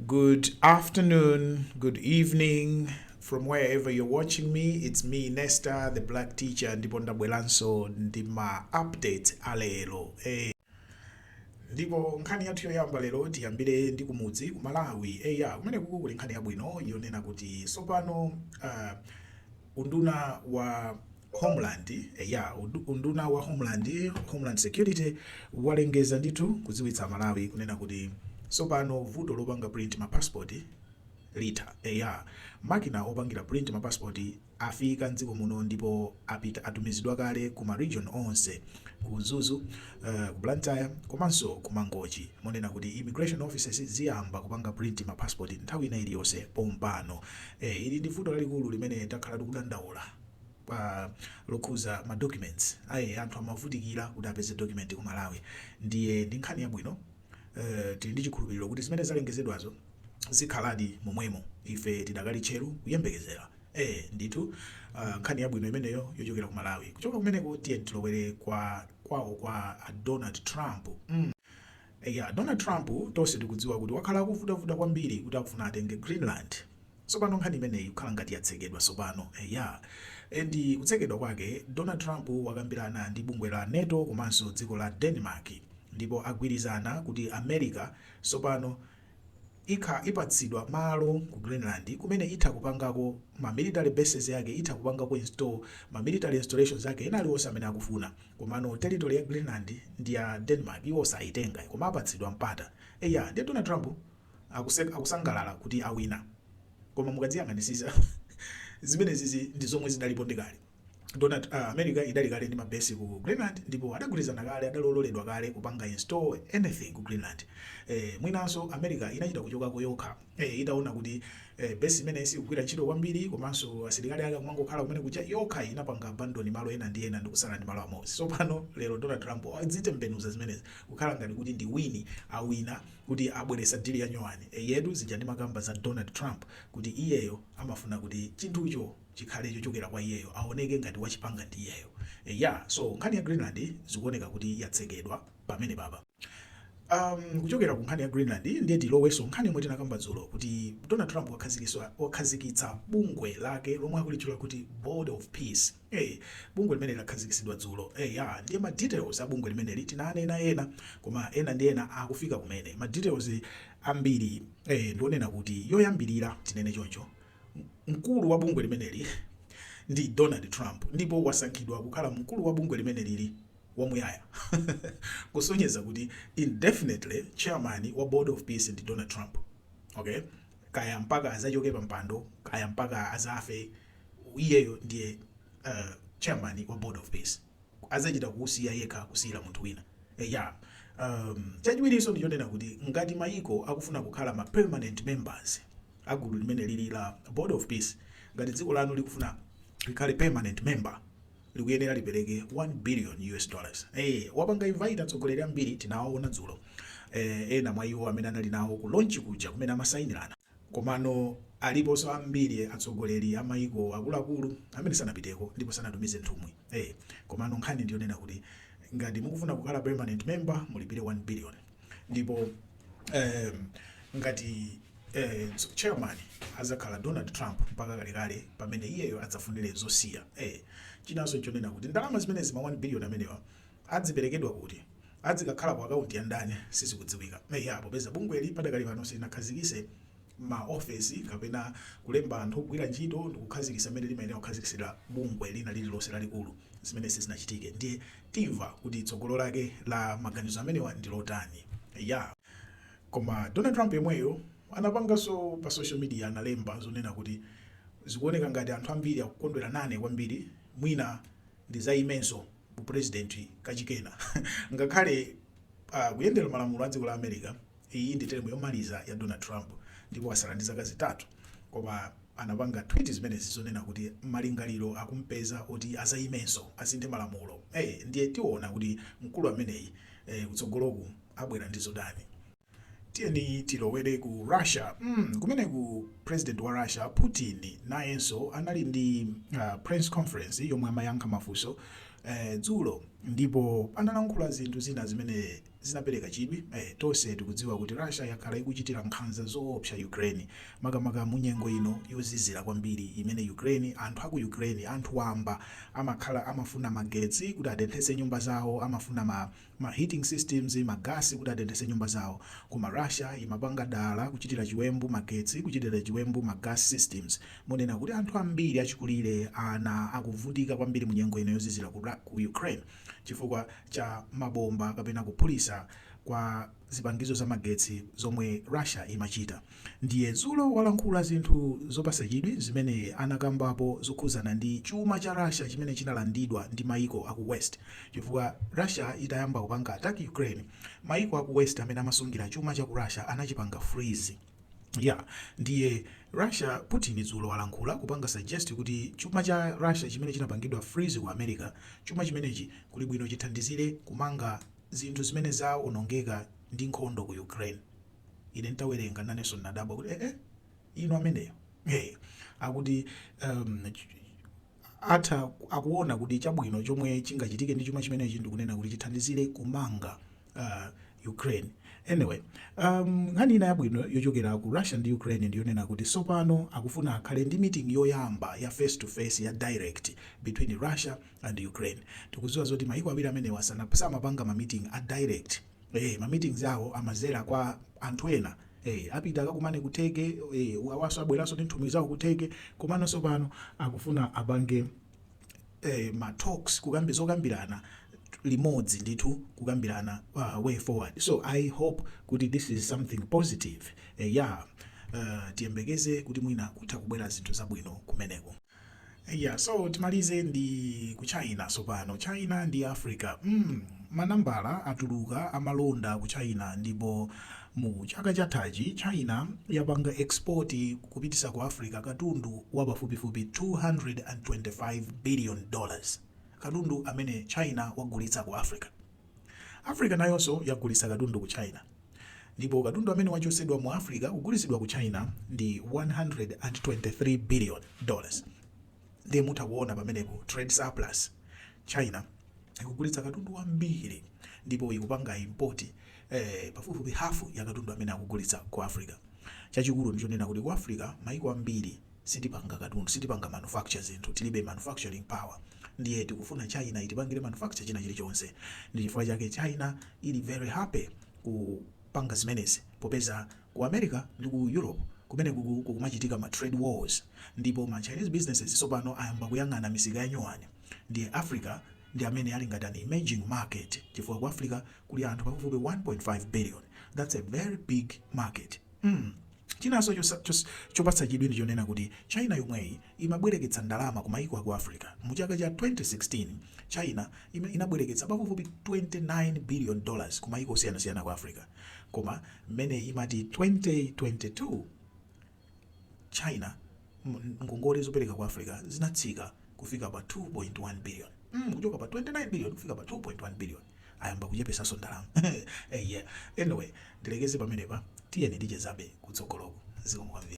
Good afternoon, good evening, from wherever you're watching me. It's me, Nesta, the black teacher, ndipo ndabweranso ndi ma update alero. Ndipo nkhani yathu yoyamba lero tiyambire ndi kumudzi ku Malawi. Kumene kuli nkhani yabwino yonena kuti sopano unduna wa Homeland, unduna wa Homeland Security walengeza ndithu kudziwitsa Malawi kunena kuti sopano vuto lopanga print ma passport latha makina opangira print ma passport afika mdziko muno ndipo atumizidwa kale ku ma region onse ku Zuzu, ku Blantyre komanso ku Mangochi. Monena kuti immigration offices ziyamba kupanga print ma passport nthawi ina iliyonse pompano. Ili ndi vuto lalikulu limene takhala tikudandaula lokhuza ma documents. Anthu amavutikira kuti apeze document ku Malawi. Ndiye ndi nkhani yabwino. Tili ndi chikhulupiriro kuti zimene zalengezedwazo zikhaladi momwemo ife tidakali tcheru kuyembekezera. Ndithu nkhani yabwino imeneyo yochokera ku Malawi. Kuchoka kumeneko tiye tilowere kwawo kwa Donald Trump. Donald Trump tonse tikudziwa kuti wakhala akuvutavuta kwambiri kuti akufuna atenge Greenland. Sopano nkhani imeneyi kukhala ngati yatsekedwa sopano. Ndi kutsekedwa kwake Donald Trump wakambirana ndi bungwe la NATO komanso dziko la Denmark, ndipo agwirizana kuti America sopano ipatsidwa malo ku Greenland kumene itha kupangako ma military bases yake, itha kupangako install ma military installations yake ena aliwonse amene akufuna. Komano territory ya Greenland ndi ya Denmark iwo saitenga koma apatsidwa mpata. Ndi Donald Trump akusangalala kuti awina. Koma mukadziyang'anisisa zimene zizi ndi zomwe zidalipo ndikale. America idali kale ndi mabase ku Greenland, ndipo adagwirizana kale, adaloledwa kale kupanga install anything ku Greenland. Mwinanso America inachita kuchoka yokha. Itaona kuti base imene sikugwira ntchito kwambiri komanso asilikali ake kumangokhala kumene kucha yokha, inapanga abandon malo ena ndi ena ndikusala ndi malo amodzi. Sopano lero Donald Trump adzitembenuza zimenezi kukhala ngati kuti ndi awina kuti abweresa dili ya nyowani. Yedu zija ndi makamba za Donald Trump kuti iyeyo amafuna kuti chinthucho chikhale chochokera kwa iyeyo, aoneke ngati wachipanga ndi iyeyo. So nkhani ya Greenland zikuoneka kuti yatsekedwa pamene baba. Kuchokera ku nkhani ya Greenland ndiye tiloweso nkhani yomwe tinakamba dzulo kuti Donald Trump wakhazikitsa bungwe lake lomwe akulichula kuti Board of Peace. Bungwe limene lakhazikitsidwa dzulo. Ndiye ma details a bungwe limene tinanena ena, koma ena ndi ena akufika kumene. Ma details ambiri ndionena kuti yoyambirira tinene choncho, mkulu wa bungwe limeneli ndi Donald Trump, ndipo wasankhidwa kukhala mkulu wa bungwe limeneli wamuyaya. Kusonyeza kuti indefinitely chairman wa Board of Peace ndi Donald Trump. Kaya mpaka azachoke pa mpando, kaya mpaka azafe, iyeyo ndiye chairman wa Board of Peace. Azachita kusiya yekha kusiyira munthu wina. Chachiwiriso ndichonena kuti ngati mayiko akufuna kukhala ma permanent members agulu limene lili la Board of Peace, ngati dziko lanu likufuna likhale permanent member, likuyenera lipereke $1 billion. Wapanga invite atsogoleri ambiri tinawaona dzulo. Ena mwa iwo amene anali nawo ku launch kuja kumene amasayinirana. Komano aliponso ambiri atsogoleri amayiko akuluakulu amene sanapiteko ndipo sanatumize nthumwi. Komano nkhani ndionena kuti ngati mukufuna kukhala permanent member mulipire $1 billion. Ndipo ngati chairman azakhala Donald Trump mpaka kalekale pamene iyeyo adzafunire zosiya. Chinanso nchonena kuti ndalama zimene zima $1 billion amenewa adziperekedwa kuti adzikakhala ku akaunti ya ndani sizikudziwika. Popeza bungweli padakali pano silinakhazikise ma office kapena kulemba anthu ogwira ntchito ndi kukhazikisa amene limayenera kukhazikisira bungwe lina lililonse lalikulu, zimene sizinachitike. Ndiye timva kuti tsogolo lake la maganizo amenewa ndi lotani. Koma Donald Trump yemweyo anapanganso pa social media analemba zonena kuti zikuoneka ngati anthu ambiri akukondwera nane kwambiri, mwina ndi zaimenso ku president kachikena. Ngakhale kuyendera malamulo a dziko la America, iyi ndi term yomaliza ya Donald Trump, ndipo asala ndi zaka zitatu. Koma anapanga tweet zimene zizonena kuti malingaliro akumpeza kuti azaimenso asinthe malamulo. Ndiye tiona kuti mkulu ameneyi kutsogoloku abwera ndi zodani. Tiyeni tilowere ku Russia. Kumene ku president wa Russia Putin nayenso anali ndi press conference yomwe amayankha mafunso dzulo. ndipo analankhula zinthu zina zimene zinapereka chidwi. Tonse tikudziwa kuti Russia yakhala ikuchitira nkhanza zoopsa Ukraine, makamaka munyengo ino yozizira kwambiri imene Ukraine, anthu aku Ukraine, anthu wamba amakhala amafuna magetsi kuti atenthetse nyumba zawo, amafuna ma heating systems, magasi kuti atenthetse nyumba zawo, koma Russia imapanga dala kuchitira chiwembu magetsi, kuchitira chiwembu magas systems, monena kuti anthu ambiri achikulire ana akuvutika kwambiri munyengo ino yozizira ku Ukraine chifukwa cha mabomba kapena kuphulitsa kwa zipangizo za magetsi zomwe Russia imachita. Ndiye dzulo walankhula zinthu zopasa chidwi zimene anakambapo zokhuzana ndi chuma cha Russia chimene chinalandidwa ndi maiko aku West, chifukwa Russia itayamba kupanga attack Ukraine, maiko aku West amene amasungira chuma cha ku Russia anachipanga freeze. Ndiye Russia, Putin dzulo walankhula kupanga suggest kuti chuma cha Russia chimene chinapangidwa freeze ku America, chuma chimenechi kuli bwino chithandizire kumanga zinthu zimene zaonongeka ndi nkhondo ku Ukraine. Ine ntawerenga nanenso nadabwa kuti ino ameneyo akuti akuona kuti chabwino chomwe chingachitike ndi chuma chimenechi ndikunena kuti chithandizire kumanga Ukraine. Anyway, nkhani ina yabwino yochokera ku Russia ndi Ukraine ndiyonena kuti sopano akufuna akhale ndi meeting yoyamba ya face to face ya direct between Russia and Ukraine. Tikuziwa zoti maiko awiri amene samapanga ma meeting a direct. Ma meetings awo amazera kwa anthu ena. Apita akakumane kuteke, awaso abweraso ndi nthumwi zawo kuteke, komano sopano akufuna abange ma talks zokambirana limodzi ndithu kukambirana way forward. So I hope kuti this is something positive. Tiyembekeze kuti mwina kutha kubwera zinthu zabwino kumeneko. So timalize ndi ku China sopano. China ndi Africa. Manambala atuluka amalonda ku China, ndipo mu chaka chathachi China yapanga export kupitisa ku Africa katundu wa pafupifupi $225 billion. Katundu amene China wagulitsa ku Africa. Africa nayonso yagulitsa katundu ku China. Ndipo katundu amene wachosedwa mu Africa kugulitsidwa ku China ndi $123 billion. Ndiye mutakuona pamenepo trade surplus. China ikugulitsa katundu wambiri ndipo ikupanga import pafupifupi hafu ya katundu amene akugulitsa ku Africa. Chachikulu ndichonena kuti ku Africa maiko ambiri sitipanga katundu, sitipanga manufacture zinthu, tilibe manufacturing power. Ndiye tikufuna China itipangire manufacture china chilichonse. Ndi chifukwa chake China ili very happy kupanga zimenezi, popeza ku America ndi ku Europe kumene kumachitika ma trade wars, ndipo ma Chinese businesses sopano ayamba kuyang'ana misika ya nyuwani. Ndiye Africa ndi amene ali ngati an emerging market, chifukwa ku Africa kuli anthu pafupifupi 1.5 billion. That's a very big market. Chinanso chopatsa chidwi ndichonena kuti China yomweyi imabwereketsa ndalama ku maiko aku Africa. Mu chaka cha 2016 China inabwereketsa pafupifupi $29 billion ku maiko osiyanasiyana ku Africa. Koma mmene imati 2022 China ngongole zopereka ku Africa zinatsika kufika pa 2.1 billion. Kuchoka pa 29 billion kufika pa 2.1 billion. Ayamba kuchepesanso ndalama. Anyway, ndilekeze pamenepa, tiyeni tichezabe kutsogoloko. Zikomo kwambiri.